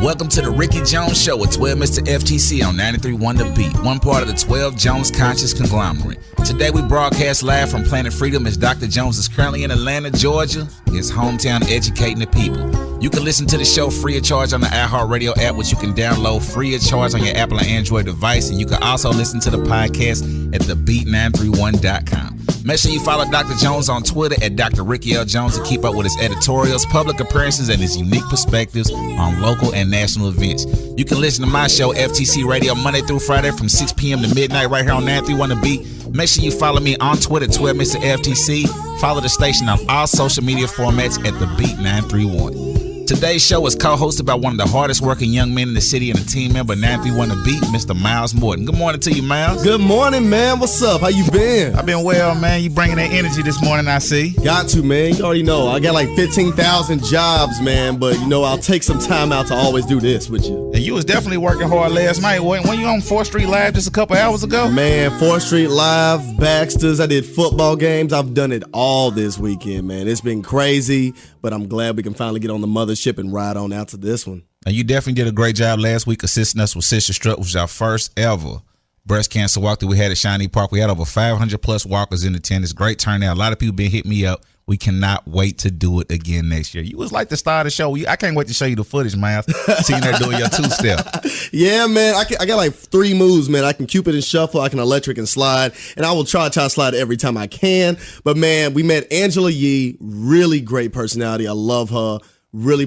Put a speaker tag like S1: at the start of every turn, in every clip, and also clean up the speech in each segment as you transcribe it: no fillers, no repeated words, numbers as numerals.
S1: Welcome to the Ricky Jones Show with 12 Mr. FTC on 93.1 The Beat, one part of the 12 Jones Conscious Conglomerate. Today we broadcast live from Planet Freedom as Dr. Jones is currently in Atlanta, Georgia, his hometown, educating the people. You can listen to the show free of charge on the iHeartRadio app, which you can download free of charge on your Apple or Android device, and you can also listen to the podcast at thebeat931.com. Make sure you follow Dr. Jones on Twitter at Dr. Ricky L. Jones to keep up with his editorials, public appearances, and his unique perspectives on local and national events. You can listen to my show, FTC Radio, Monday through Friday from 6 p.m. to midnight right here on 93.1 The Beat. Make sure you follow me on Twitter, 12 Mr. FTC. Follow the station on all social media formats at The Beat 931. Today's show is co-hosted by one of the hardest working young men in the city and a team member of 931 The Beat, Mr. Miles Morton. Good morning to you, Miles.
S2: Good morning, man. What's up? How you been?
S1: I've been well, man. You bringing that energy this morning, I see.
S2: Got to, man. You already know. I got like 15,000 jobs, man. But, I'll take some time out to always do this with you.
S1: And you was definitely working hard last night. When you on 4th Street Live just a couple hours ago?
S2: Man, 4th Street Live, Baxter's. I did football games. I've done it all this weekend, man. It's been crazy, but I'm glad we can finally get on the mothership and ride on out to this one.
S1: And you definitely did a great job last week assisting us with Sister Strut, which was our first ever breast cancer walk that we had at Shawnee Park. We had over 500 plus walkers in attendance. Great turnout. A lot of people been hitting me up. We cannot wait to do it again next year. You was like the star of the show. I can't wait to show you the footage, man. Seeing her doing your two-step.
S2: Yeah, man. I got like 3 moves, man. I can Cupid and shuffle. I can electric and slide. And I will try to slide every time I can. But, man, we met Angela Yee. Really great personality. I love her. Really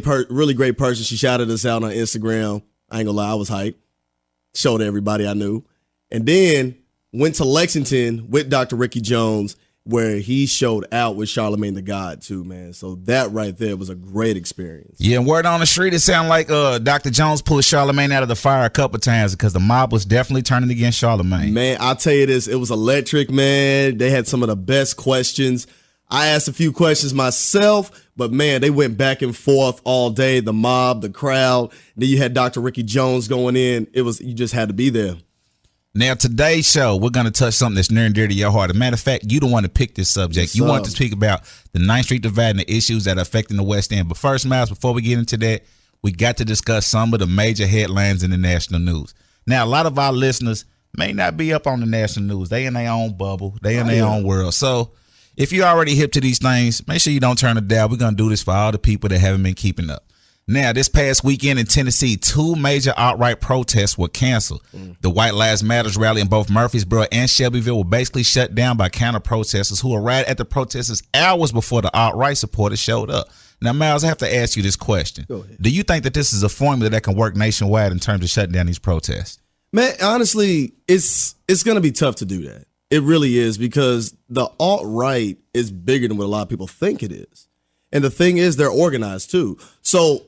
S2: great person. She shouted us out on Instagram. I ain't gonna lie, I was hyped. Showed everybody I knew. And then went to Lexington with Dr. Ricky Jones, where he showed out with Charlamagne the God too, man. So that right there was a great experience.
S1: Yeah, and word on the street, it sounded like Dr. Jones pulled Charlamagne out of the fire a couple times because the mob was definitely turning against Charlamagne.
S2: Man, I'll tell you this, it was electric, man. They had some of the best questions. I asked a few questions myself, but man, they went back and forth all day. The mob, the crowd. Then you had Dr. Ricky Jones going in. You just had to be there.
S1: Now, today's show, we're going to touch something that's near and dear to your heart. As a matter of fact, you don't want to pick this subject. You want to speak about the 9th Street divide and the issues that are affecting the West End. But first, Miles, before we get into that, we got to discuss some of the major headlines in the national news. Now, a lot of our listeners may not be up on the national news. They in their own bubble. They in their own world. So if you're already hip to these things, make sure you don't turn it down. We're going to do this for all the people that haven't been keeping up. Now, this past weekend in Tennessee, 2 major outright protests were canceled. The White Lives Matters rally in both Murfreesboro and Shelbyville were basically shut down by counter-protesters who arrived at the protesters hours before the outright supporters showed up. Now, Miles, I have to ask you this question.
S2: Go ahead.
S1: Do you think that this is a formula that can work nationwide in terms of shutting down these protests?
S2: Man, honestly, it's going to be tough to do that. It really is, because the alt-right is bigger than what a lot of people think it is. And the thing is, they're organized too. So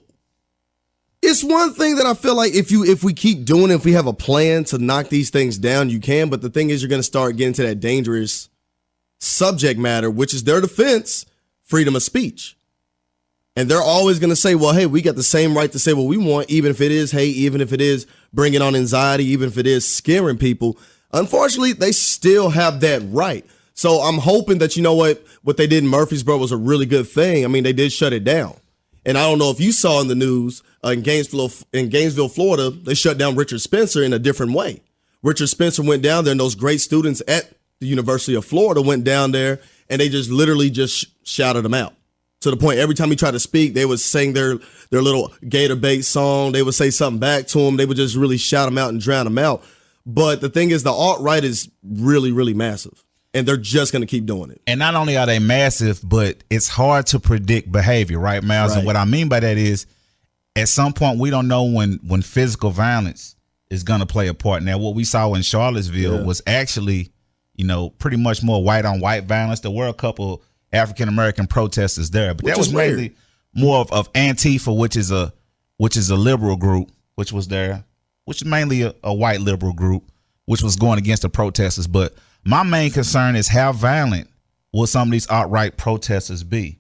S2: it's one thing that I feel like if we keep doing it, if we have a plan to knock these things down, you can. But the thing is, you're going to start getting to that dangerous subject matter, which is their defense, freedom of speech. And they're always going to say, well, hey, we got the same right to say what we want, even if it is hate, even if it is bringing on anxiety, even if it is scaring people. Unfortunately, they still have that right. So I'm hoping that, what they did in Murfreesboro was a really good thing. I mean, they did shut it down. And I don't know if you saw in the news in Gainesville, Florida, they shut down Richard Spencer in a different way. Richard Spencer went down there, and those great students at the University of Florida went down there, and they just literally just shouted him out. To the point, every time he tried to speak, they would sing their little Gator Bait song. They would say something back to him. They would just really shout him out and drown him out. But the thing is, the alt-right is really, really massive, and they're just going to keep doing it.
S1: And not only are they massive, but it's hard to predict behavior, right, Miles?
S2: Right.
S1: And what I mean by that is, at some point, we don't know when physical violence is going to play a part. Now, what we saw in Charlottesville was actually, pretty much more white-on-white violence. There were a couple African-American protesters there, but that was mainly more of Antifa, which is a liberal group, which was there, which is mainly a white liberal group, which was going against the protesters. But my main concern is how violent will some of these outright protesters be?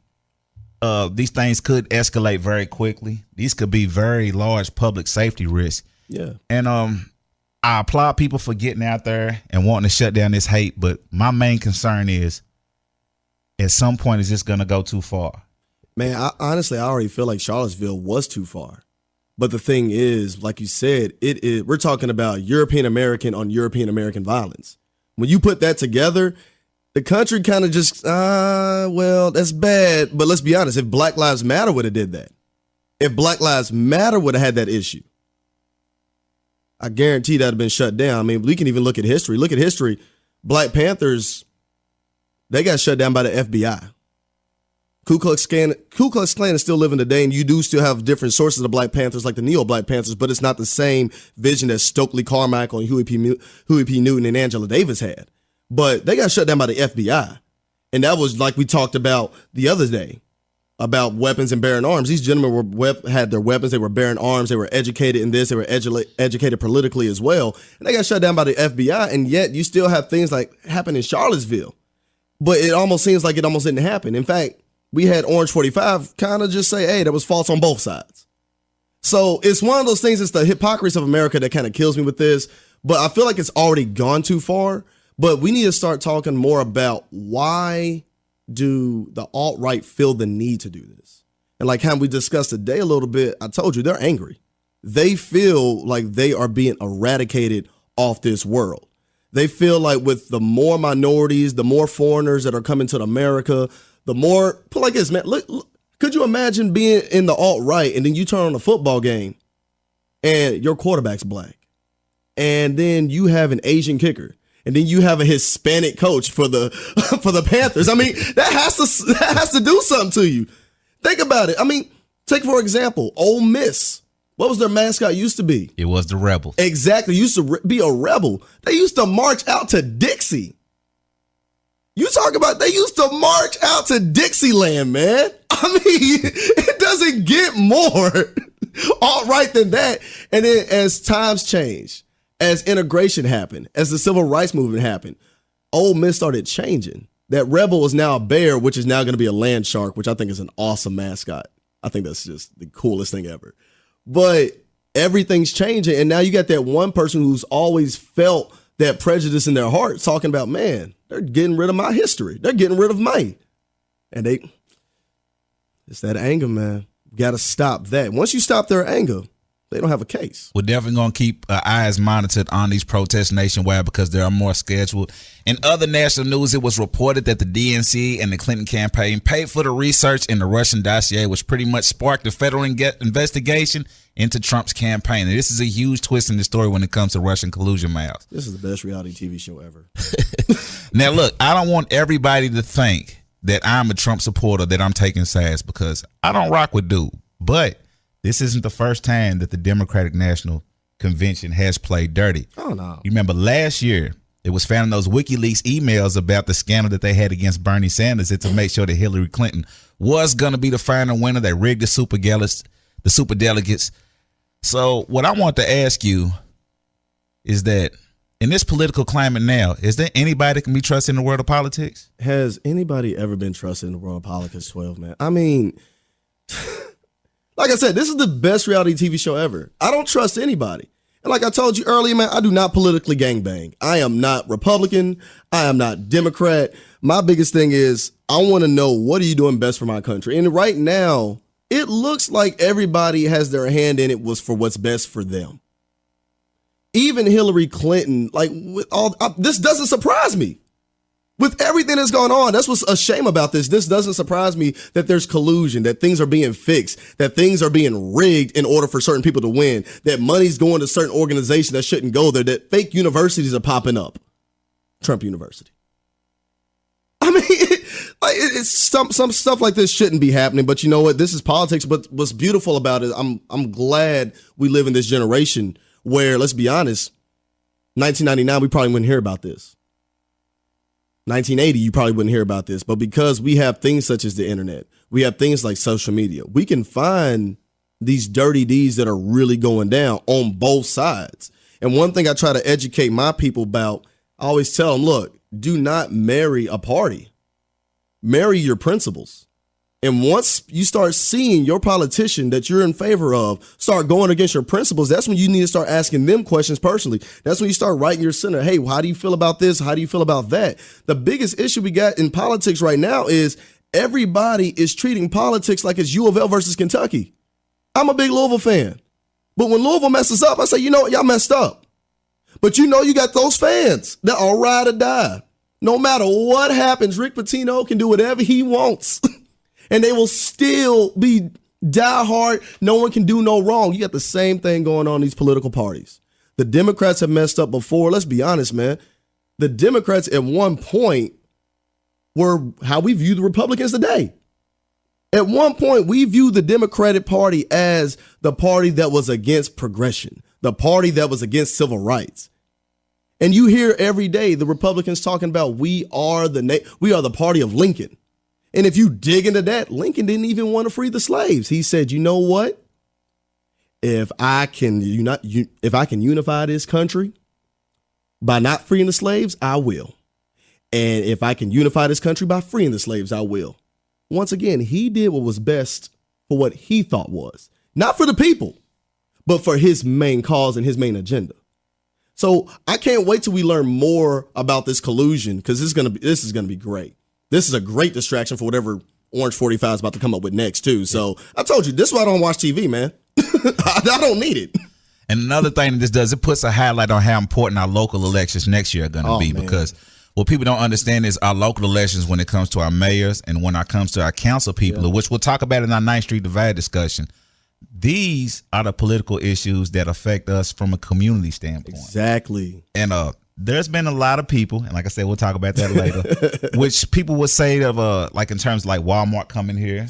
S1: These things could escalate very quickly. These could be very large public safety risks.
S2: Yeah.
S1: And I applaud people for getting out there and wanting to shut down this hate, but my main concern is, at some point, is this going to go too far?
S2: Man, honestly, I already feel like Charlottesville was too far. But the thing is, like you said, we're talking about European American on European American violence. When you put that together, the country kind of just, well, that's bad. But let's be honest, if Black Lives Matter would have did that, if Black Lives Matter would have had that issue, I guarantee that would have been shut down. I mean, we can even look at history. Look at history. Black Panthers, they got shut down by the FBI. Ku Klux Klan is still living today, and you do still have different sources of Black Panthers, like the Neo-Black Panthers, but it's not the same vision that Stokely Carmichael and Huey P. Newton and Angela Davis had. But they got shut down by the FBI. And that was like we talked about the other day about weapons and bearing arms. These gentlemen had their weapons. They were bearing arms. They were educated in this. They were educated politically as well. And they got shut down by the FBI. And yet you still have things like happen in Charlottesville. But it almost seems like it almost didn't happen. In fact, we had Orange 45 kind of just say, hey, that was false on both sides. So it's one of those things. It's the hypocrisy of America that kind of kills me with this. But I feel like it's already gone too far. But we need to start talking more about why do the alt-right feel the need to do this? And like how we discussed today a little bit, I told you they're angry. They feel like they are being eradicated off this world. They feel like with the more minorities, the more foreigners that are coming to America, the more, put like this, man, look, could you imagine being in the alt-right and then you turn on a football game and your quarterback's black and then you have an Asian kicker and then you have a Hispanic coach for the Panthers? I mean, that has to do something to you. Think about it. I mean, take for example, Ole Miss. What was their mascot used to be?
S1: It was the Rebel.
S2: Exactly. Used to be a rebel. They used to march out to Dixie. You talk about they used to march out to Dixieland, man. I mean, it doesn't get more alt-right than that. And then as times change, as integration happened, as the civil rights movement happened, Ole Miss started changing. That Rebel is now a bear, which is now going to be a land shark, which I think is an awesome mascot. I think that's just the coolest thing ever. But everything's changing. And now you got that one person who's always felt that prejudice in their heart talking about, man, they're getting rid of my history. They're getting rid of me. And it's that anger, man. Got to stop that. Once you stop their anger, they don't have a case.
S1: We're definitely going to keep eyes monitored on these protests nationwide because there are more scheduled. In other national news, it was reported that the DNC and the Clinton campaign paid for the research in the Russian dossier, which pretty much sparked a federal investigation into Trump's campaign. And this is a huge twist in the story when it comes to Russian collusion, Miles.
S2: This is the best reality TV show ever.
S1: Now, look, I don't want everybody to think that I'm a Trump supporter, that I'm taking sides, because I don't rock with dude. But this isn't the first time that the Democratic National Convention has played dirty.
S2: Oh, no.
S1: You remember last year, it was found in those WikiLeaks emails about the scandal that they had against Bernie Sanders to make sure that Hillary Clinton was going to be the final winner. They rigged the superdelegates. So what I want to ask you is that in this political climate now, is there anybody that can be trusted in the world of politics?
S2: Has anybody ever been trusted in the world of politics, 12, man? I mean, like I said, this is the best reality TV show ever. I don't trust anybody. And like I told you earlier, man, I do not politically gangbang. I am not Republican. I am not Democrat. My biggest thing is I want to know, what are you doing best for my country? And right now, it looks like everybody has their hand in it was for what's best for them. Even Hillary Clinton, like with all this doesn't surprise me. With everything that's going on, that's what's a shame about this. This doesn't surprise me that there's collusion, that things are being fixed, that things are being rigged in order for certain people to win, that money's going to certain organizations that shouldn't go there, that fake universities are popping up. Trump University. I mean, it's some stuff like this shouldn't be happening, but you know what? This is politics. But what's beautiful about it, I'm glad we live in this generation where, let's be honest, 1999, we probably wouldn't hear about this. 1980, you probably wouldn't hear about this. But because we have things such as the internet, we have things like social media, we can find these dirty deeds that are really going down on both sides. And one thing I try to educate my people about, I always tell them, look, do not marry a party. Marry your principles. And once you start seeing your politician that you're in favor of start going against your principles, that's when you need to start asking them questions personally. That's when you start writing your center. Hey, how do you feel about this? How do you feel about that? The biggest issue we got in politics right now is everybody is treating politics like it's U of L versus Kentucky. I'm a big Louisville fan. But when Louisville messes up, I say, you know what, y'all messed up. But you know you got those fans that are ride or die. No matter what happens, Rick Pitino can do whatever he wants. And they will still be diehard. No one can do no wrong. You got the same thing going on in these political parties. The Democrats have messed up before. Let's be honest, man. The Democrats at one point were how we view the Republicans today. At one point, we viewed the Democratic Party as the party that was against progression, the party that was against civil rights. And you hear every day the Republicans talking about we are the party of Lincoln. And if you dig into that, Lincoln didn't even want to free the slaves. He said, you know what? If I can unify this country by not freeing the slaves, I will. And if I can unify this country by freeing the slaves, I will. Once again, he did what was best for what he thought was. Not for the people, but for his main cause and his main agenda. So I can't wait till we learn more about this collusion, because this is gonna be great. This is a great distraction for whatever Orange 45 is about to come up with next, too. So I told you, this is why I don't watch TV, man. I don't need it.
S1: And another thing that this does, it puts a highlight on how important our local elections next year are going to be, man. Because what people don't understand is our local elections when it comes to our mayors and when it comes to our council people, which we'll talk about in our 9th Street Divide discussion. These are the political issues that affect us from a community standpoint.
S2: Exactly.
S1: And there's been a lot of people, and like I said, we'll talk about that later, which people would say of like in terms of like Walmart coming here,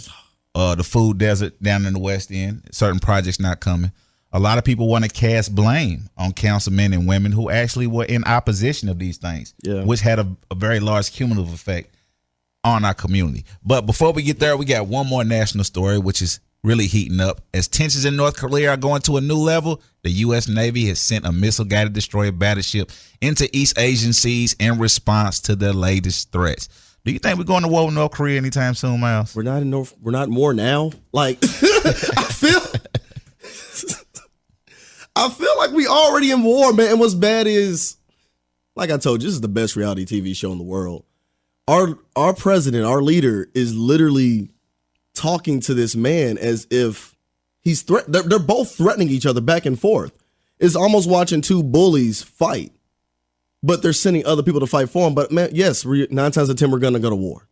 S1: the food desert down in the West End, certain projects not coming. A lot of people want to cast blame on councilmen and women who actually were in opposition of these things, which had a very large cumulative effect on our community. But before we get there, we got one more national story, which is really heating up. As tensions in North Korea are going to a new level, the U.S. Navy has sent a missile-guided destroyer battleship into East Asian seas in response to their latest threats. Do you think we're going to war with North Korea anytime soon, Miles?
S2: We're not in war now. Like, I feel like we already in war, man. And what's bad is, like I told you, this is the best reality TV show in the world. Our president, our leader, is literally talking to this man as if he's they're both threatening each other back and forth. It's almost watching two bullies fight, but they're sending other people to fight for them. But man, yes, 9 times out of 10, we're going to go to war.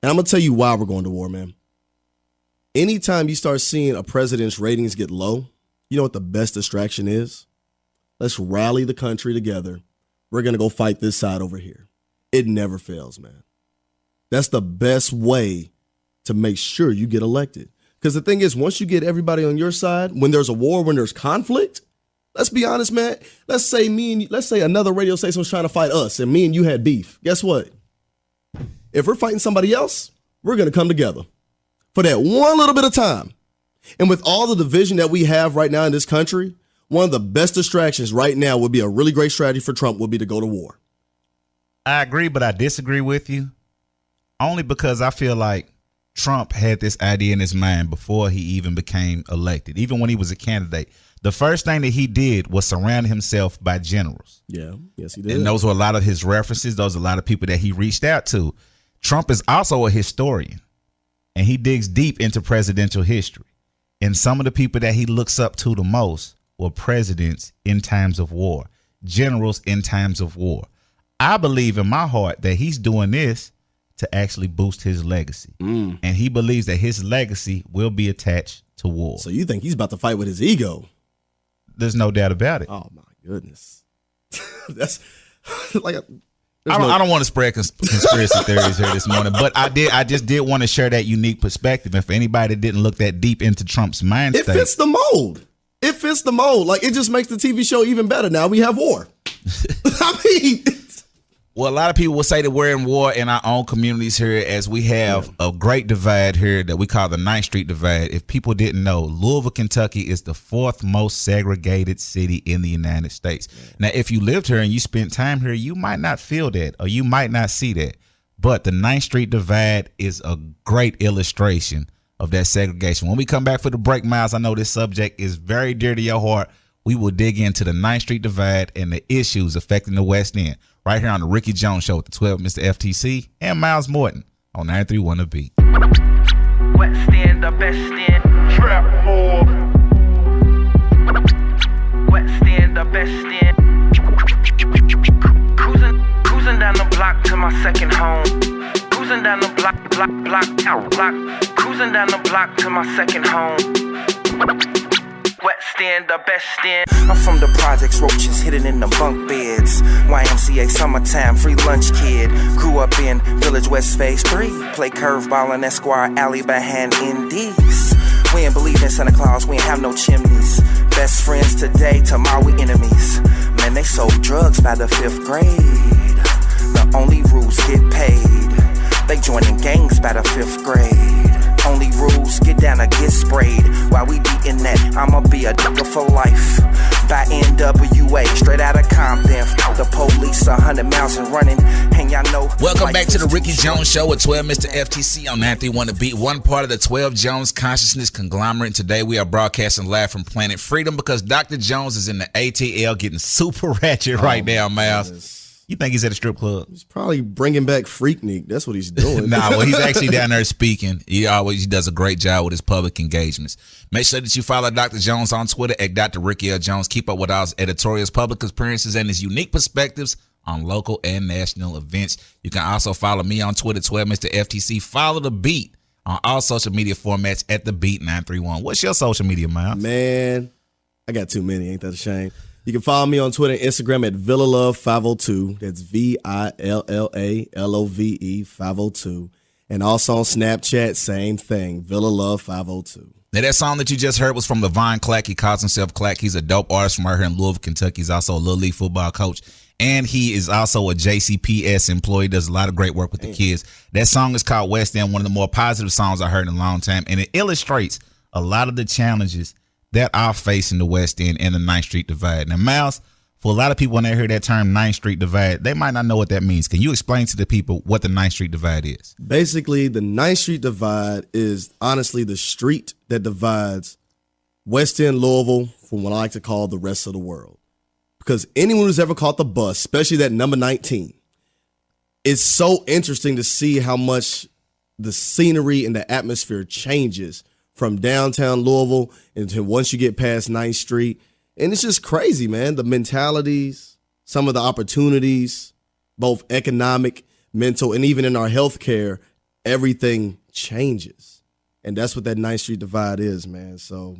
S2: And I'm going to tell you why we're going to war, man. Anytime you start seeing a president's ratings get low, you know what the best distraction is? Let's rally the country together. We're going to go fight this side over here. It never fails, man. That's the best way to make sure you get elected. Because the thing is, once you get everybody on your side, when there's a war, when there's conflict, let's be honest, man. Let's say another radio station's trying to fight us and me and you had beef. Guess what? If we're fighting somebody else, we're going to come together for that one little bit of time. And with all the division that we have right now in this country, one of the best distractions right now would be a really great strategy for Trump would be to go to war.
S1: I agree, but I disagree with you. Only because I feel like Trump had this idea in his mind before he even became elected. Even when he was a candidate, the first thing that he did was surround himself by generals.
S2: Yeah, yes, he did.
S1: And those were a lot of his references. Those are a lot of people that he reached out to. Trump is also a historian, and he digs deep into presidential history. And some of the people that he looks up to the most were presidents in times of war, generals in times of war. I believe in my heart that he's doing this to actually boost his legacy. And he believes that his legacy will be attached to war.
S2: So you think he's about to fight with his ego?
S1: There's no doubt about it.
S2: Oh, my goodness. That's like
S1: I don't want to spread conspiracy theories here this morning, but I just did want to share that unique perspective. And for anybody that didn't look that deep into Trump's mind
S2: state, it fits the mold. It fits the mold. Like, it just makes the TV show even better. Now we have war. I mean,
S1: well, a lot of people will say that we're in war in our own communities here, as we have a great divide here that we call the 9th Street Divide. If people didn't know, Louisville, Kentucky is the 4th most segregated city in the United States. Now, if you lived here and you spent time here, you might not feel that, or you might not see that. But the 9th Street Divide is a great illustration of that segregation. When we come back for the break, Miles, I know this subject is very dear to your heart. We will dig into the 9th Street Divide and the issues affecting the West End right here on the Ricky Jones Show with the 12 Mr. FTC and Miles Morton on 93.1 The Beat.
S3: Westend, the best in trap more. Block, cruising down the block to my second home. Westend, the best end. I'm from the projects, roaches hidden in the bunk beds. YMCA summertime, free lunch kid. Grew up in Village West Phase 3. Play curveball in Esquire Alley behind NDs. We ain't believe in Santa Claus, we ain't have no chimneys. Best friends today, tomorrow we enemies. Man, they sold drugs by the 5th grade. The only rules get paid. They joining gangs by the 5th grade. Only rules, get down or get sprayed. While we beatin' that, I'ma be a nigga for life. By NWA, straight out of Compton. The police 100 miles and running, and y'all know.
S1: Welcome back to the Ricky Jones Show with 12 Mr. FTC on 931 The Beat, one part of the 12 Jones Consciousness Conglomerate. Today we are broadcasting live from Planet Freedom because Dr. Jones is in the ATL getting super ratchet right now, Miles. You think he's at a strip club?
S2: He's probably bringing back Freaknik. That's what he's doing.
S1: Well, he's actually down there speaking. He does a great job with his public engagements. Make sure that you follow Dr. Jones on Twitter at Dr. Ricky L. Jones. Keep up with our editorials, public appearances, and his unique perspectives on local and national events. You can also follow me on Twitter, 12 Mr. FTC. Follow The Beat on all social media formats at The Beat 931. What's your social media, Miles?
S2: Man, I got too many. Ain't that a shame? You can follow me on Twitter and Instagram at VillaLove502. That's VILLALOVE 502. And also on Snapchat, same thing, VillaLove502.
S1: Now, that song that you just heard was from Levon Clack. He calls himself Clack. He's a dope artist from right here in Louisville, Kentucky. He's also a Little League football coach. And he is also a JCPS employee. Does a lot of great work with the kids. That song is called Westend, one of the more positive songs I heard in a long time. And it illustrates a lot of the challenges that are facing the West End and the 9th Street Divide. Now, Miles, for a lot of people when they hear that term 9th Street Divide, they might not know what that means. Can you explain to the people what the 9th Street Divide is?
S2: Basically, the 9th Street Divide is honestly the street that divides West End Louisville from what I like to call the rest of the world. Because anyone who's ever caught the bus, especially that number 19, it's so interesting to see how much the scenery and the atmosphere changes from downtown Louisville until once you get past 9th Street. And it's just crazy, man. The mentalities, some of the opportunities, both economic, mental, and even in our healthcare, everything changes. And that's what that 9th Street Divide is, man. So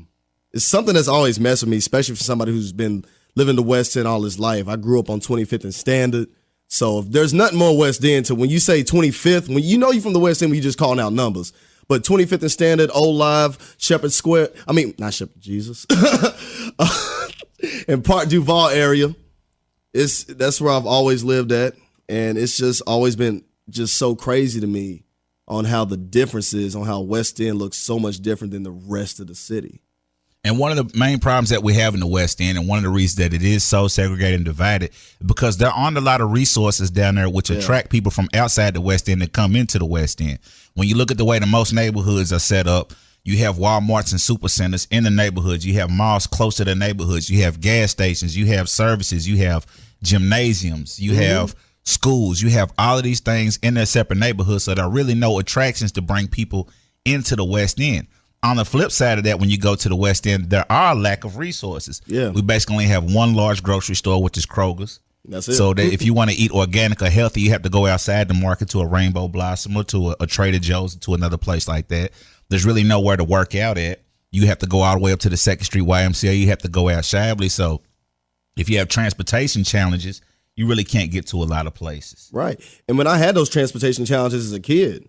S2: it's something that's always messed with me, especially for somebody who's been living the West End all his life. I grew up on 25th and Standard. So if there's nothing more West End to when you say 25th, when you know you're from the West End when you're just calling out numbers. But 25th and Standard, Old Live, Shepherd Square, not Shepherd Jesus, and Park Duval area, that's where I've always lived at. And it's just always been just so crazy to me on how the difference is, on how West End looks so much different than the rest of the city.
S1: And one of the main problems that we have in the West End, and one of the reasons that it is so segregated and divided, because there aren't a lot of resources down there which attract people from outside the West End to come into the West End. When you look at the way that most neighborhoods are set up, you have Walmarts and supercenters in the neighborhoods. You have malls close to the neighborhoods. You have gas stations. You have services. You have gymnasiums. You have schools. You have all of these things in their separate neighborhoods. So there are really no attractions to bring people into the West End. On the flip side of that, when you go to the West End, there are a lack of resources. Yeah. We basically only have one large grocery store, which is Kroger's.
S2: That's it.
S1: So that if you want to eat organic or healthy, you have to go outside the market to a Rainbow Blossom or to a Trader Joe's, to another place like that. There's really nowhere to work out at. You have to go all the way up to the 2nd Street YMCA. You have to go out Shabley. So if you have transportation challenges, you really can't get to a lot of places.
S2: Right. And when I had those transportation challenges as a kid,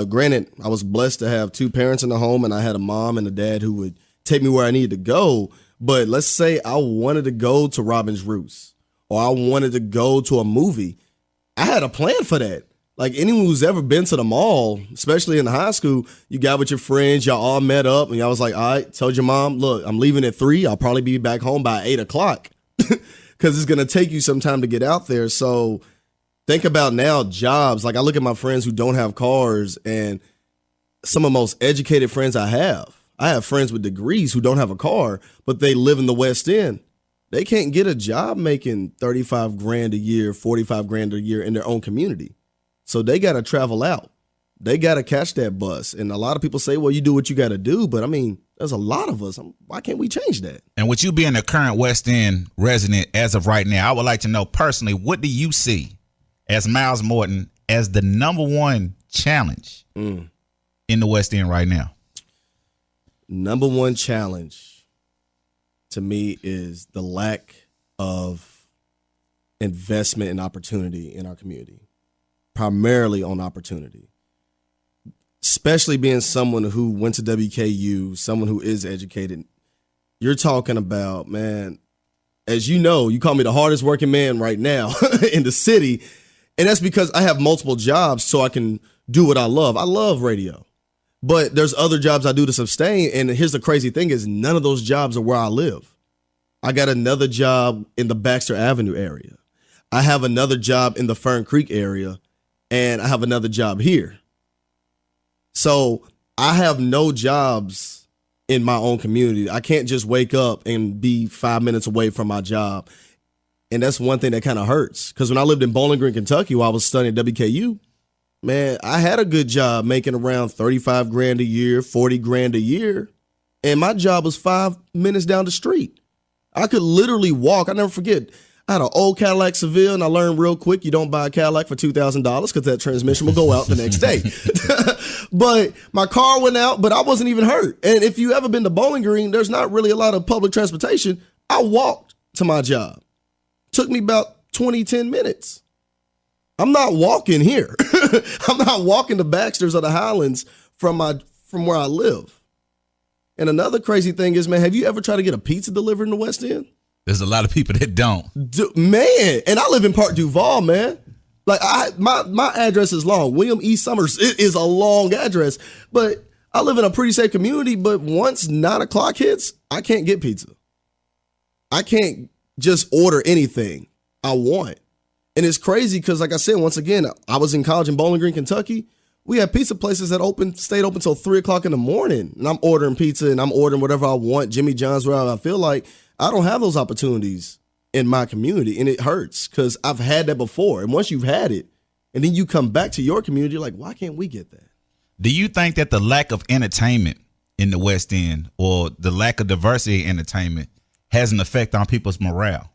S2: granted, I was blessed to have two parents in the home, and I had a mom and a dad who would take me where I needed to go. But let's say I wanted to go to Robin's Roost, or I wanted to go to a movie. I had a plan for that. Like anyone who's ever been to the mall, especially in high school, you got with your friends, y'all all met up, and y'all was like, all right, told your mom, look, I'm leaving at 3. I'll probably be back home by 8 o'clock because it's going to take you some time to get out there. So think about now jobs. Like I look at my friends who don't have cars, and some of the most educated friends I have. I have friends with degrees who don't have a car, but they live in the West End. They can't get a job making $35,000 a year, $45,000 a year in their own community. So they got to travel out. They got to catch that bus. And a lot of people say, well, you do what you got to do. But I mean, there's a lot of us. Why can't we change that?
S1: And with you being a current West End resident as of right now, I would like to know personally, what do you see as Miles Morton as the number one challenge in in the West End right now?
S2: Number one challenge to me is the lack of investment and opportunity in our community, primarily on opportunity. Especially being someone who went to WKU, someone who is educated. You're talking about, man, as you know, you call me the hardest working man right now in the city. And that's because I have multiple jobs so I can do what I love. I love radio. But there's other jobs I do to sustain. And here's the crazy thing is none of those jobs are where I live. I got another job in the Baxter Avenue area. I have another job in the Fern Creek area. And I have another job here. So I have no jobs in my own community. I can't just wake up and be 5 minutes away from my job. And that's one thing that kind of hurts. Because when I lived in Bowling Green, Kentucky, while I was studying at WKU, man, I had a good job making around $35,000 a year, $40,000 a year. And my job was 5 minutes down the street. I could literally walk. I never forget. I had an old Cadillac Seville, and I learned real quick you don't buy a Cadillac for $2,000 because that transmission will go out the next day. But my car went out, but I wasn't even hurt. And if you ever been to Bowling Green, there's not really a lot of public transportation. I walked to my job. Took me about 10 minutes. I'm not walking here. I'm not walking to Baxter's or the Highlands from where I live. And another crazy thing is, man, have you ever tried to get a pizza delivered in the West End?
S1: There's a lot of people that don't.
S2: Man, and I live in Park Duval, man. Like my address is long. William E. Summers is a long address, but I live in a pretty safe community. But once 9 o'clock hits, I can't get pizza. I can't just order anything I want. And it's crazy because, like I said, once again, I was in college in Bowling Green, Kentucky. We had pizza places that stayed open till 3 o'clock in the morning. And I'm ordering pizza and I'm ordering whatever I want, Jimmy John's, wherever I feel like. I don't have those opportunities in my community, and it hurts because I've had that before. And once you've had it, and then you come back to your community, you're like, why can't we get that?
S1: Do you think that the lack of entertainment in the West End or the lack of diversity in entertainment has an effect on people's morale?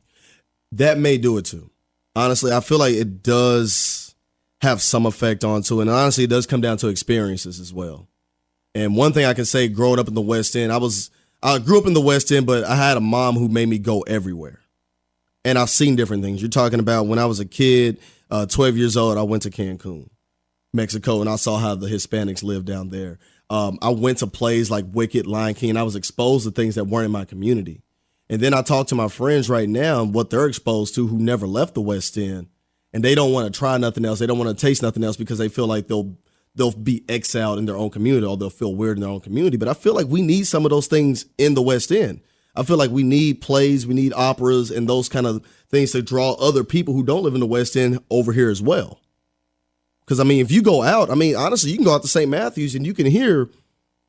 S2: That may do it too. Honestly, I feel like it does have some effect onto it. And honestly, it does come down to experiences as well. And one thing I can say, growing up in the West End, I grew up in the West End, but I had a mom who made me go everywhere. And I've seen different things. You're talking about when I was a kid, 12 years old, I went to Cancun, Mexico, and I saw how the Hispanics live down there. I went to plays like Wicked, Lion King, and I was exposed to things that weren't in my community. And then I talk to my friends right now and what they're exposed to who never left the West End, and they don't want to try nothing else. They don't want to taste nothing else because they feel like they'll be exiled in their own community or they'll feel weird in their own community. But I feel like we need some of those things in the West End. I feel like we need plays, we need operas and those kind of things to draw other people who don't live in the West End over here as well. Because, I mean, if you go out, I mean, honestly, you can go out to St. Matthews and you can hear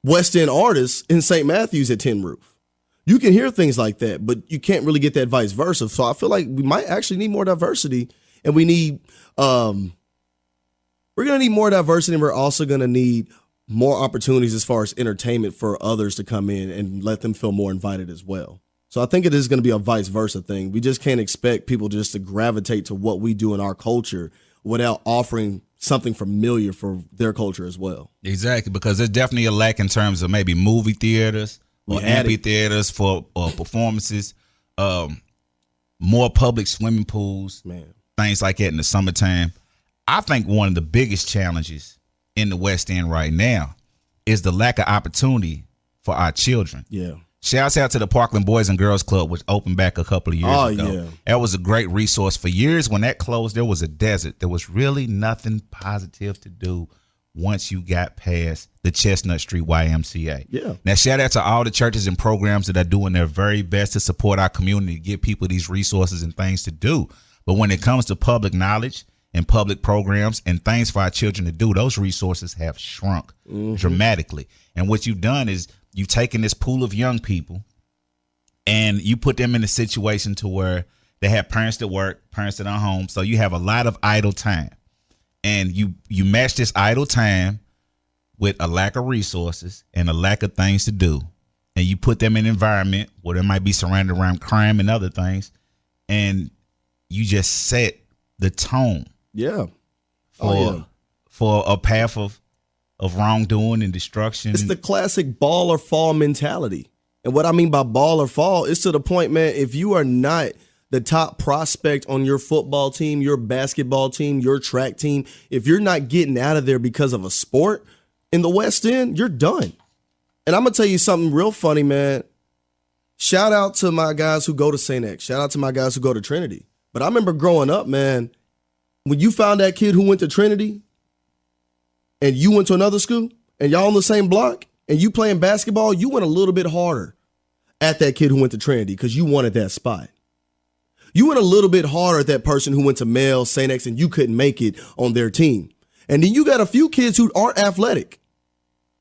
S2: West End artists in St. Matthews at Tin Roof. You can hear things like that, but you can't really get that vice versa. So I feel like we might actually need more diversity, and we need we're going to need more diversity, and we're also going to need more opportunities as far as entertainment for others to come in and let them feel more invited as well. So I think it is going to be a vice versa thing. We just can't expect people just to gravitate to what we do in our culture without offering something familiar for their culture as well.
S1: Exactly, because there's definitely a lack in terms of maybe movie theaters or amphitheaters for performances, more public swimming pools, things like that in the summertime. I think one of the biggest challenges in the West End right now is the lack of opportunity for our children.
S2: Yeah.
S1: Shouts out to the Parkland Boys and Girls Club, which opened back a couple of years ago. Yeah. That was a great resource. For years when that closed, there was a desert. There was really nothing positive to do once you got past the Chestnut Street YMCA.
S2: Yeah.
S1: Now, shout out to all the churches and programs that are doing their very best to support our community, to give people these resources and things to do. But when it comes to public knowledge and public programs and things for our children to do, those resources have shrunk dramatically. And what you've done is you've taken this pool of young people and you put them in a situation to where they have parents that work, parents that are home. So you have a lot of idle time. And you match this idle time with a lack of resources and a lack of things to do. And you put them in an environment where they might be surrounded around crime and other things. And you just set the tone.
S2: Yeah.
S1: For a path of of wrongdoing and destruction.
S2: It's the classic ball or fall mentality. And what I mean by ball or fall is to the point, man, if you are not the top prospect on your football team, your basketball team, your track team, if you're not getting out of there because of a sport in the West End, you're done. And I'm going to tell you something real funny, man. Shout out to my guys who go to St. X. Shout out to my guys who go to Trinity. But I remember growing up, man, when you found that kid who went to Trinity and you went to another school and y'all on the same block and you playing basketball, you went a little bit harder at that kid who went to Trinity because you wanted that spot. You went a little bit harder at that person who went to Mel, St. X, and you couldn't make it on their team. And then you got a few kids who aren't athletic,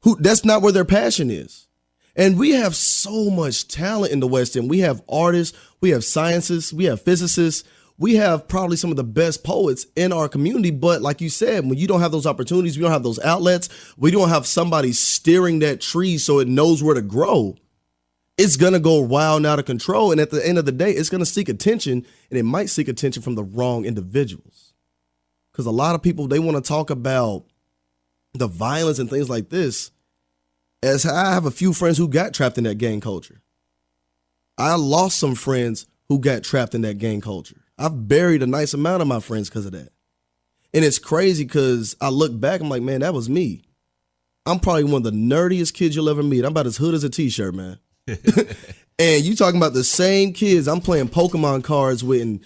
S2: who that's not where their passion is. And we have so much talent in the West End. We have artists, we have scientists, we have physicists, we have probably some of the best poets in our community. But like you said, when you don't have those opportunities, we don't have those outlets, we don't have somebody steering that tree so it knows where to grow, it's going to go wild and out of control. And at the end of the day, it's going to seek attention, and it might seek attention from the wrong individuals. Because a lot of people, they want to talk about the violence and things like this. As I have a few friends who got trapped in that gang culture. I lost some friends who got trapped in that gang culture. I've buried a nice amount of my friends because of that. And it's crazy because I look back, I'm like, man, that was me. I'm probably one of the nerdiest kids you'll ever meet. I'm about as hood as a t-shirt, man. And you talking about the same kids I'm playing Pokemon cards with and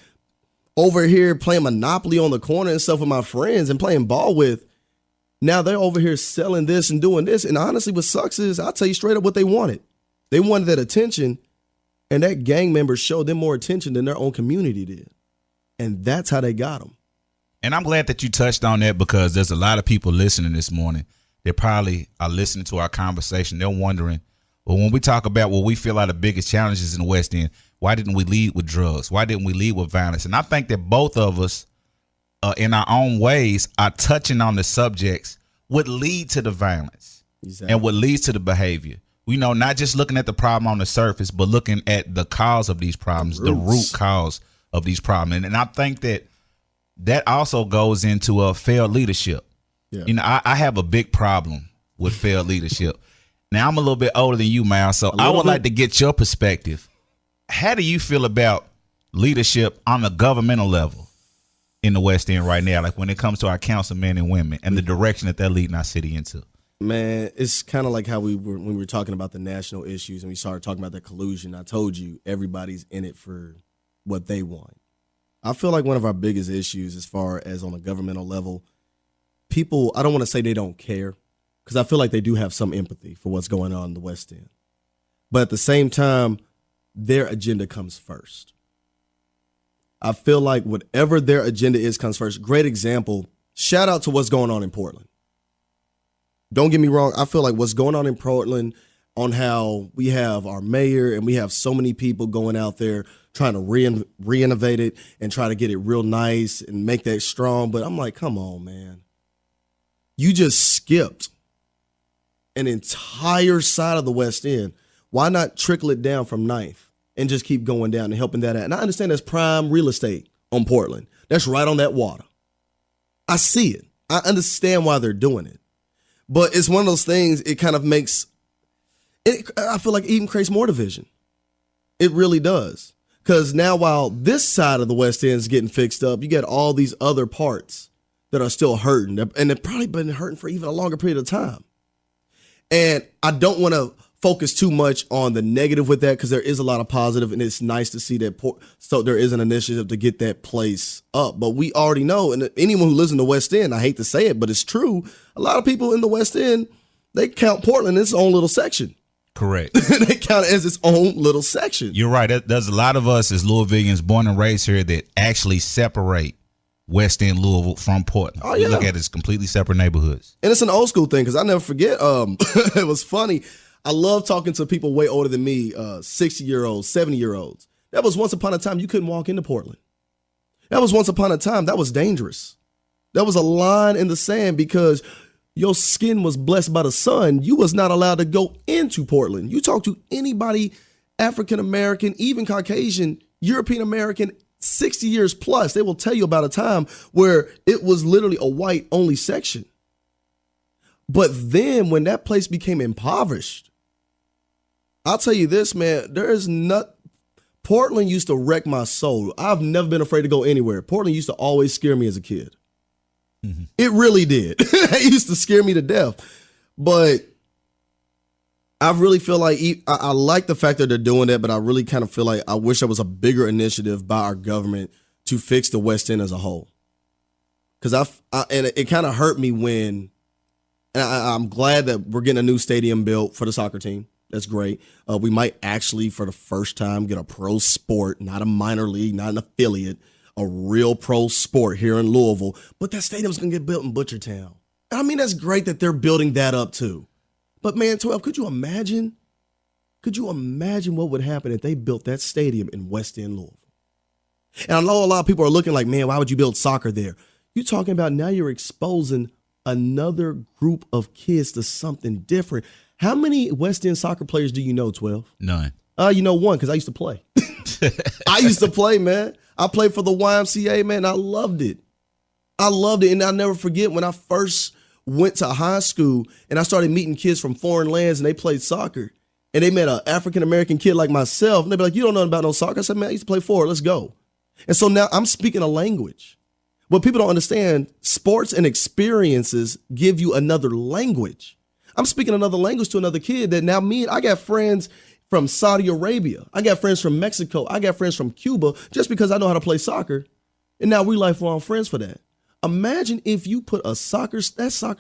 S2: over here playing Monopoly on the corner and stuff with my friends and playing ball with. Now they're over here selling this and doing this. And honestly, what sucks is I'll tell you straight up what they wanted. They wanted that attention, and that gang member showed them more attention than their own community did. And that's how they got them.
S1: And I'm glad that you touched on that because there's a lot of people listening this morning. They probably are listening to our conversation. They're wondering, well, when we talk about what we feel are the biggest challenges in the West End, why didn't we lead with drugs? Why didn't we lead with violence? And I think that both of us, in our own ways, are touching on the subjects what lead to the violence and what leads to the behavior. We know not just looking at the problem on the surface, but looking at the cause of these problems, the root cause of these problems. And I think that also goes into failed leadership. Yeah. You know, I have a big problem with failed leadership. Now, I'm a little bit older than you, Miles, so I would like to get your perspective. How do you feel about leadership on the governmental level in the West End right now, like when it comes to our councilmen and women and the direction that they're leading our city into?
S2: Man, it's kind of like how when we were talking about the national issues and we started talking about the collusion. I told you everybody's in it for what they want. I feel like one of our biggest issues as far as on a governmental level, people, I don't want to say they don't care, because I feel like they do have some empathy for what's going on in the West End. But at the same time, their agenda comes first. I feel like whatever their agenda is comes first. Great example, shout out to what's going on in Portland. Don't get me wrong, I feel like what's going on in Portland on how we have our mayor and we have so many people going out there trying to re-innovate it and try to get it real nice and make that strong. But I'm like, come on, man. You just skipped an entire side of the West End. Why not trickle it down from 9th and just keep going down and helping that out? And I understand that's prime real estate on Portland. That's right on that water. I see it. I understand why they're doing it. But it's one of those things, it kind of makes, I feel like it even creates more division. It really does. Because now while this side of the West End is getting fixed up, you got all these other parts that are still hurting. And they've probably been hurting for even a longer period of time. And I don't want to focus too much on the negative with that because there is a lot of positive, and it's nice to see that. So there is an initiative to get that place up. But we already know, and anyone who lives in the West End, I hate to say it, but it's true. A lot of people in the West End, they count Portland as its own little section.
S1: Correct.
S2: They count it as its own little section.
S1: You're right. There's a lot of us as Louisvillians born and raised here that actually separate West End Louisville from Portland. Oh, yeah. You look at it as completely separate neighborhoods. And
S2: it's an old school thing because I never forget. It was funny. I love talking to people way older than me, 60-year-olds, 70-year-olds. That was once upon a time you couldn't walk into Portland. That was once upon a time. That was dangerous. That was a line in the sand because your skin was blessed by the sun. You was not allowed to go into Portland. You talk to anybody, African-American, even Caucasian, European-American, 60 years plus, they will tell you about a time where it was literally a white-only section. But then when that place became impoverished, I'll tell you this, man, Portland used to wreck my soul. I've never been afraid to go anywhere. Portland used to always scare me as a kid. Mm-hmm. It really did. It used to scare me to death. But I really feel like I like the fact that they're doing that, but I really kind of feel like I wish there was a bigger initiative by our government to fix the West End as a whole. Because it kind of hurt me when, and I'm glad that we're getting a new stadium built for the soccer team. That's great. We might actually, for the first time, get a pro sport, not a minor league, not an affiliate, a real pro sport here in Louisville. But that stadium's going to get built in Butchertown. I mean, that's great that they're building that up too. But man, 12, could you imagine? Could you imagine what would happen if they built that stadium in West End, Louisville? And I know a lot of people are looking like, man, why would you build soccer there? You're talking about now you're exposing another group of kids to something different. How many West End soccer players do you know, 12?
S1: None.
S2: You know one, because I used to play. I used to play, man. I played for the YMCA, man. I loved it. And I'll never forget when I first went to high school and I started meeting kids from foreign lands and they played soccer. And they met an African-American kid like myself. And they'd be like, you don't know about no soccer. I said, man, I used to play forward. Let's go. And so now I'm speaking a language. What people don't understand, sports and experiences give you another language. I'm speaking another language to another kid that now I got friends from Saudi Arabia. I got friends from Mexico. I got friends from Cuba just because I know how to play soccer. And now we lifelong friends for that. Imagine if you put that soccer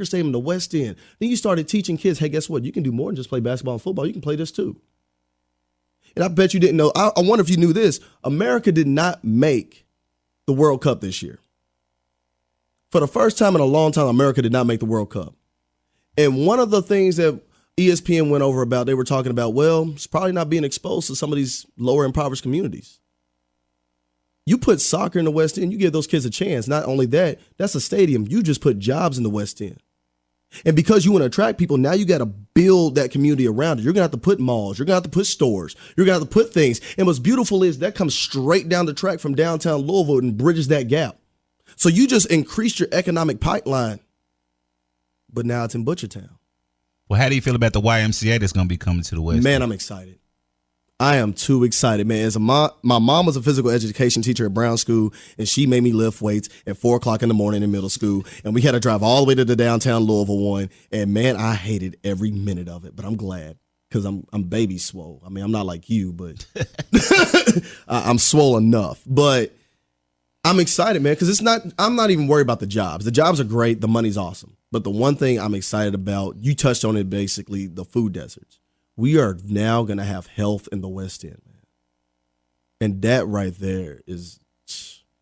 S2: stadium in the West End. Then you started teaching kids, hey, guess what? You can do more than just play basketball and football. You can play this too. And I bet you didn't know. I wonder if you knew this. America did not make the World Cup this year. For the first time in a long time, America did not make the World Cup. And one of the things that ESPN went over about, they were talking about, well, it's probably not being exposed to some of these lower impoverished communities. You put soccer in the West End, you give those kids a chance. Not only that, that's a stadium. You just put jobs in the West End. And because you want to attract people, now you got to build that community around it. You're going to have to put malls. You're going to have to put stores. You're going to have to put things. And what's beautiful is that comes straight down the track from downtown Louisville and bridges that gap. So you just increased your economic pipeline. But now it's in Butchertown.
S1: Well, how do you feel about the YMCA that's going to be coming to the West?
S2: Man, I'm excited. I am too excited, man. My mom was a physical education teacher at Brown School, and she made me lift weights at 4 o'clock in the morning in middle school. And we had to drive all the way to the downtown Louisville one. And man, I hated every minute of it, but I'm glad because I'm baby swole. I mean, I'm not like you, but I'm swole enough. But I'm excited, man, because I'm not even worried about the jobs. The jobs are great. The money's awesome. But the one thing I'm excited about, you touched on it basically, the food deserts. We are now going to have health in the West End, man. And that right there is...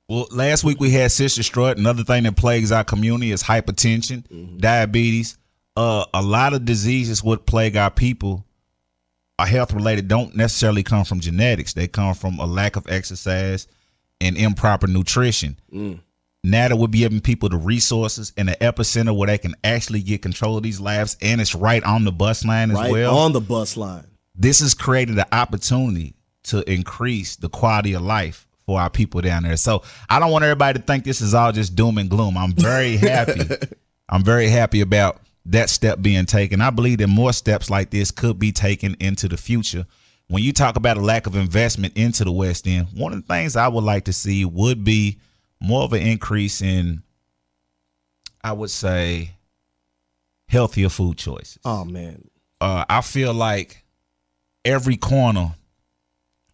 S1: Well, last week we had Sister Strut. Another thing that plagues our community is hypertension, diabetes. A lot of diseases would plague our people are health-related, don't necessarily come from genetics. They come from a lack of exercise and improper nutrition. Now that we're giving people the resources and the epicenter where they can actually get control of these labs, and it's right on the bus line as well.
S2: Right on the bus line.
S1: This has created an opportunity to increase the quality of life for our people down there. So I don't want everybody to think this is all just doom and gloom. I'm very happy. I'm very happy about that step being taken. I believe that more steps like this could be taken into the future. When you talk about a lack of investment into the West End, one of the things I would like to see would be more of an increase in, I would say, healthier food choices.
S2: Oh, man.
S1: I feel like every corner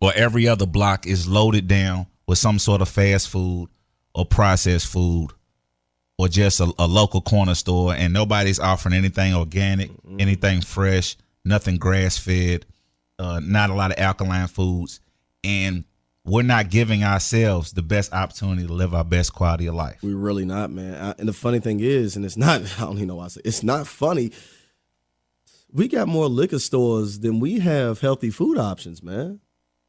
S1: or every other block is loaded down with some sort of fast food or processed food or just a local corner store, and nobody's offering anything organic, anything fresh, nothing grass-fed, not a lot of alkaline foods. And we're not giving ourselves the best opportunity to live our best quality of life.
S2: We're really not, man. And the funny thing is, and it's not, I don't even know why I say it's not funny. We got more liquor stores than we have healthy food options, man.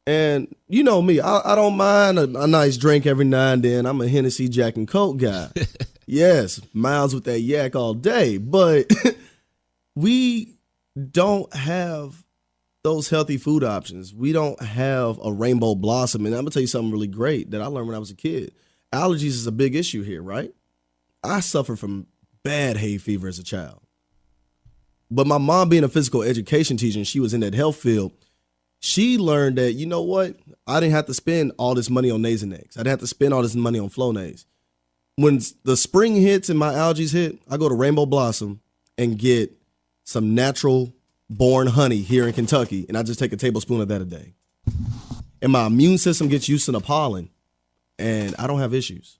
S2: And you know me, I don't mind a nice drink every now and then. I'm a Hennessy, Jack, and Coke guy. Yes, Miles with that yak all day. But we don't have those healthy food options. We don't have a rainbow blossom. And I'm going to tell you something really great that I learned when I was a kid. Allergies is a big issue here, right? I suffered from bad hay fever as a child. But my mom being a physical education teacher and she was in that health field, she learned that, you know what? I didn't have to spend all this money on Nasonex. I didn't have to spend all this money on Flonase. When the spring hits and my allergies hit, I go to Rainbow Blossom and get some natural born honey here in Kentucky, and I just take a tablespoon of that a day. And my immune system gets used to the pollen, and I don't have issues.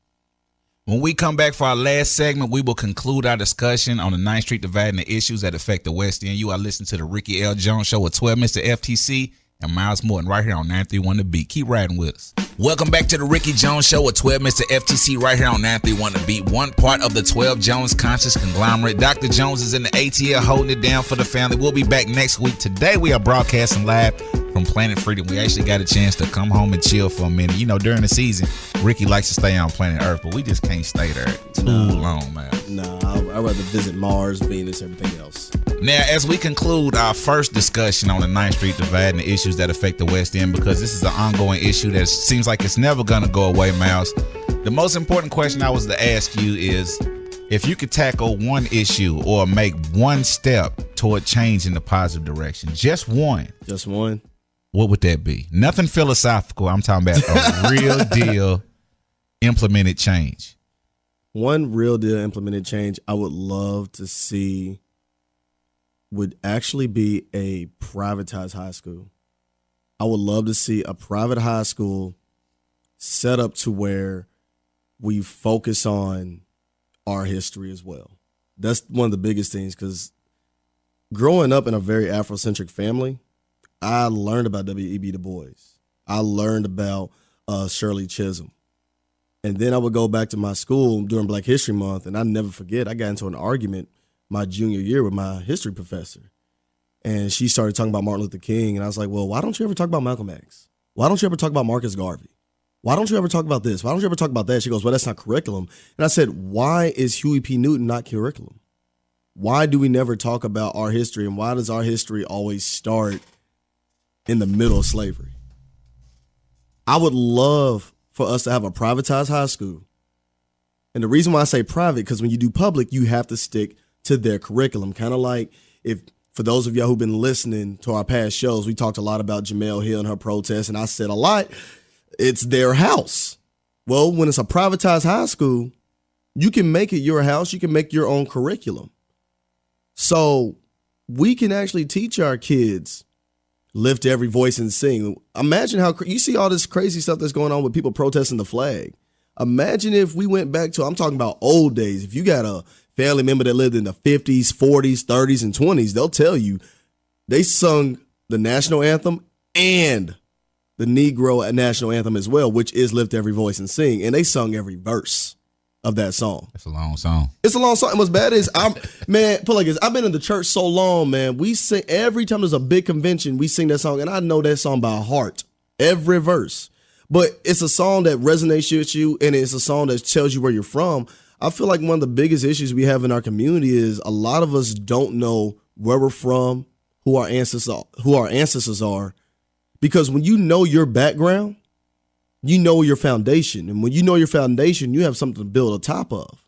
S1: When we come back for our last segment, we will conclude our discussion on the 9th Street divide and the issues that affect the West End. You are listening to the Ricky L. Jones Show with 12 Mr. FTC and Miles Morton right here on 931 The Beat. Keep riding with us. Welcome back to the Ricky Jones Show with 12 Mr. FTC right here on 931 The Beat, one part of the 12 Jones conscious conglomerate. Dr. Jones is in the ATL holding it down for the family. We'll be back next week. Today we are broadcasting live from Planet Freedom. We actually got a chance to come home and chill for a minute. You know, during the season, Ricky likes to stay on planet Earth, but we just can't stay there too long, man.
S2: No, I'd rather visit Mars, Venus, everything else.
S1: Now, as we conclude our first discussion on the 9th Street divide and the issues that affect the West End, because this is an ongoing issue that seems like it's never going to go away, Miles, the most important question I was to ask you is, if you could tackle one issue or make one step toward change in the positive direction, just one.
S2: Just one.
S1: What would that be? Nothing philosophical. I'm talking about a real deal implemented change.
S2: One real deal implemented change I would love to see would actually be a privatized high school. I would love to see a private high school set up to where we focus on our history as well. That's one of the biggest things, because growing up in a very Afrocentric family, I learned about W.E.B. Du Bois. I learned about Shirley Chisholm. And then I would go back to my school during Black History Month, and I never forget, I got into an argument my junior year with my history professor. And she started talking about Martin Luther King, and I was like, well, why don't you ever talk about Malcolm X? Why don't you ever talk about Marcus Garvey? Why don't you ever talk about this? Why don't you ever talk about that? She goes, well, that's not curriculum. And I said, why is Huey P. Newton not curriculum? Why do we never talk about our history, and why does our history always start in the middle of slavery? I would love for us to have a privatized high school. And the reason why I say private, because when you do public, you have to stick to their curriculum. Kind of like, if for those of y'all who've been listening to our past shows, we talked a lot about Jemele Hill and her protest, and I said a lot, it's their house. Well, when it's a privatized high school, you can make it your house. You can make your own curriculum. So we can actually teach our kids, lift every voice and sing. Imagine how you see all this crazy stuff that's going on with people protesting the flag. Imagine if we went back to, I'm talking about old days. If you got a family member that lived in the 50s, 40s, 30s, and 20s, they'll tell you they sung the national anthem and the Negro national anthem as well, which is Lift Every Voice and Sing. And they sung every verse of that song.
S1: It's a long song.
S2: It's a long song. And what's bad is, put like this, I've been in the church so long, man. We sing, every time there's a big convention, we sing that song. And I know that song by heart, every verse. But it's a song that resonates with you, and it's a song that tells you where you're from. I feel like one of the biggest issues we have in our community is a lot of us don't know where we're from, who our ancestors are. Because when you know your background, you know your foundation. And when you know your foundation, you have something to build on top of.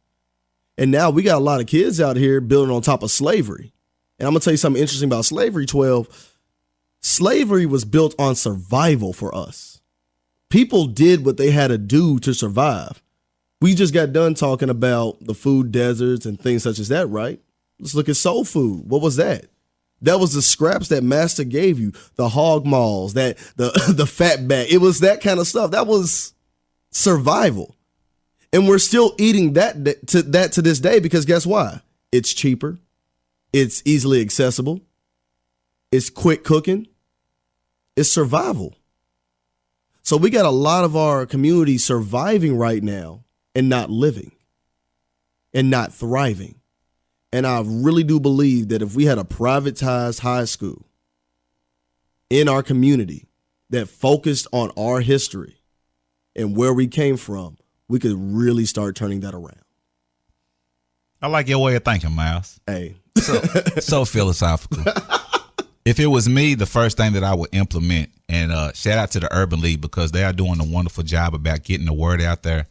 S2: And now we got a lot of kids out here building on top of slavery. And I'm going to tell you something interesting about slavery, 12. Slavery was built on survival for us. People did what they had to do to survive. We just got done talking about the food deserts and things such as that, right? Let's look at soul food. What was that? That was the scraps that master gave you, the hog maws, that the fat back. It was that kind of stuff. That was survival. And we're still eating that to this day, because guess why? It's cheaper. It's easily accessible. It's quick cooking. It's survival. So we got a lot of our community surviving right now and not living and not thriving. And I really do believe that if we had a privatized high school in our community that focused on our history and where we came from, we could really start turning that around.
S1: I like your way of thinking, Miles.
S2: Hey.
S1: So philosophical. If it was me, the first thing that I would implement, and shout out to the Urban League, because they are doing a wonderful job about getting the word out there.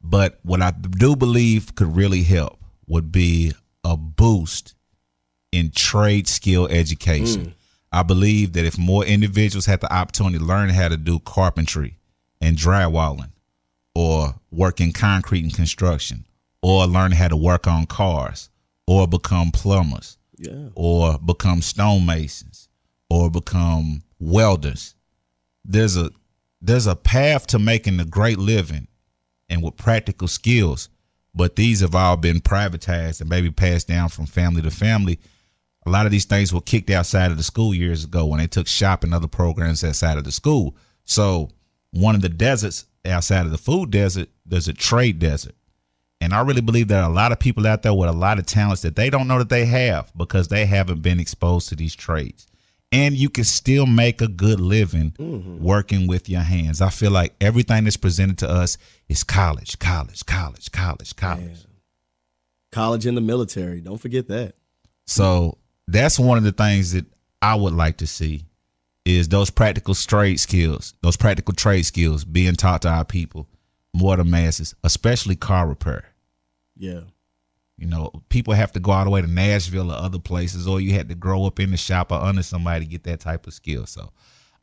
S1: But what I do believe could really help would be a boost in trade skill education. I believe that if more individuals had the opportunity to learn how to do carpentry and drywalling, or work in concrete and construction, or learn how to work on cars, or become plumbers, or become stonemasons, or become welders, there's a path to making a great living and with practical skills. But these have all been privatized and maybe passed down from family to family. A lot of these things were kicked outside of the school years ago when they took shop and other programs outside of the school. So one of the deserts outside of the food desert, there's a trade desert. And I really believe there are a lot of people out there with a lot of talents that they don't know that they have because they haven't been exposed to these trades. And you can still make a good living working with your hands. I feel like everything that's presented to us is college.
S2: Man. College and the military. Don't forget that.
S1: So that's one of the things that I would like to see is those practical trade skills being taught to our people, more to masses, especially car repair.
S2: Yeah.
S1: You know, people have to go all the way to Nashville or other places, or you had to grow up in the shop or under somebody to get that type of skill. So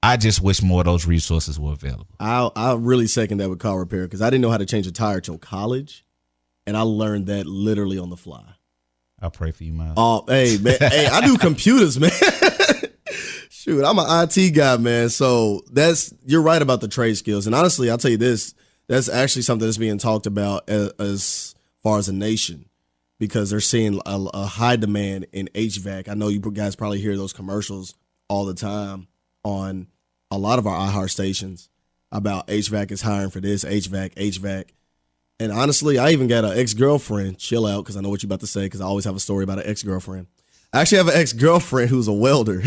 S1: I just wish more of those resources were available.
S2: I really second that with car repair because I didn't know how to change a tire till college, and I learned that literally on the fly.
S1: I pray for you, Miles.
S2: Oh, hey, man. Hey, I do computers, man. Shoot, I'm an IT guy, man. So you're right about the trade skills. And honestly, I'll tell you this, that's actually something that's being talked about as far as a nation, because they're seeing a high demand in HVAC. I know you guys probably hear those commercials all the time on a lot of our iHeart stations about HVAC is hiring for this, HVAC. And honestly, I even got an ex-girlfriend, chill out, because I know what you're about to say, because I always have a story about an ex-girlfriend. I actually have an ex-girlfriend who's a welder.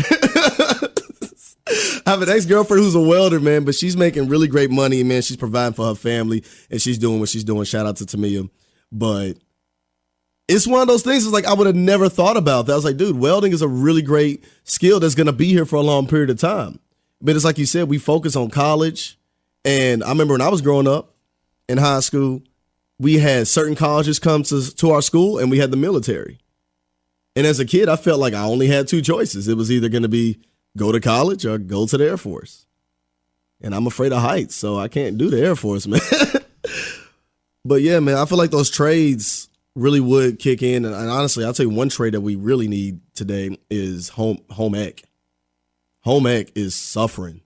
S2: I have an ex-girlfriend who's a welder, man, but she's making really great money, man. She's providing for her family, and she's doing what she's doing. Shout out to Tamia. But it's one of those things, it's like I would have never thought about that. I was like, dude, welding is a really great skill that's going to be here for a long period of time. But it's like you said, we focus on college. And I remember when I was growing up in high school, we had certain colleges come to our school, and we had the military. And as a kid, I felt like I only had two choices. It was either going to be go to college or go to the Air Force. And I'm afraid of heights, so I can't do the Air Force, man. But yeah, man, I feel like those trades really would kick in. And honestly, I'll tell you one trade that we really need today is home ec. Home ec is suffering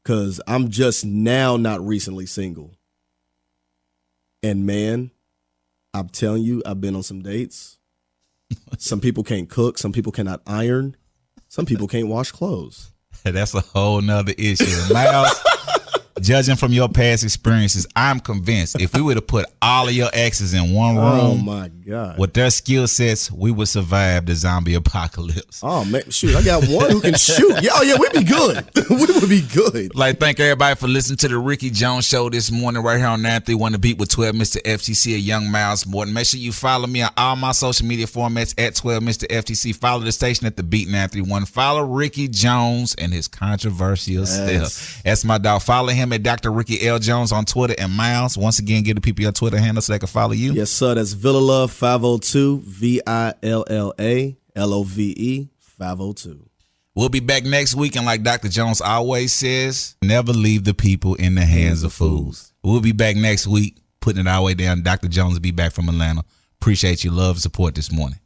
S2: because I'm just now not recently single. And man, I'm telling you, I've been on some dates. Some people can't cook. Some people cannot iron. Some people can't wash clothes.
S1: That's a whole nother issue. Miles, judging from your past experiences, I'm convinced if we were to put all of your exes in one room,
S2: oh my God,
S1: with their skill sets, we would survive the zombie apocalypse.
S2: Oh man, shoot, I got one who can shoot. Yeah, we'd be good. We would be good.
S1: Like, thank everybody for listening to the Ricky Jones Show this morning right here on 931 The Beat with 12 Mr. FTC and Young Miles Morton. Make sure you follow me on all my social media formats at 12 Mr. FTC. Follow the station at The Beat 931. Follow Ricky Jones and his controversial stuff. That's my dog. Follow him at Dr. Ricky L. Jones on Twitter. And Miles, once again, give the people your Twitter handle so they can follow you.
S2: Yes, sir. That's Villa Love 502, VILLA LOVE 502.
S1: We'll be back next week, and like Dr. Jones always says, never leave the people in the hands of fools. We'll be back next week, putting it our way down. Dr. Jones will be back from Atlanta. Appreciate your love and support this morning.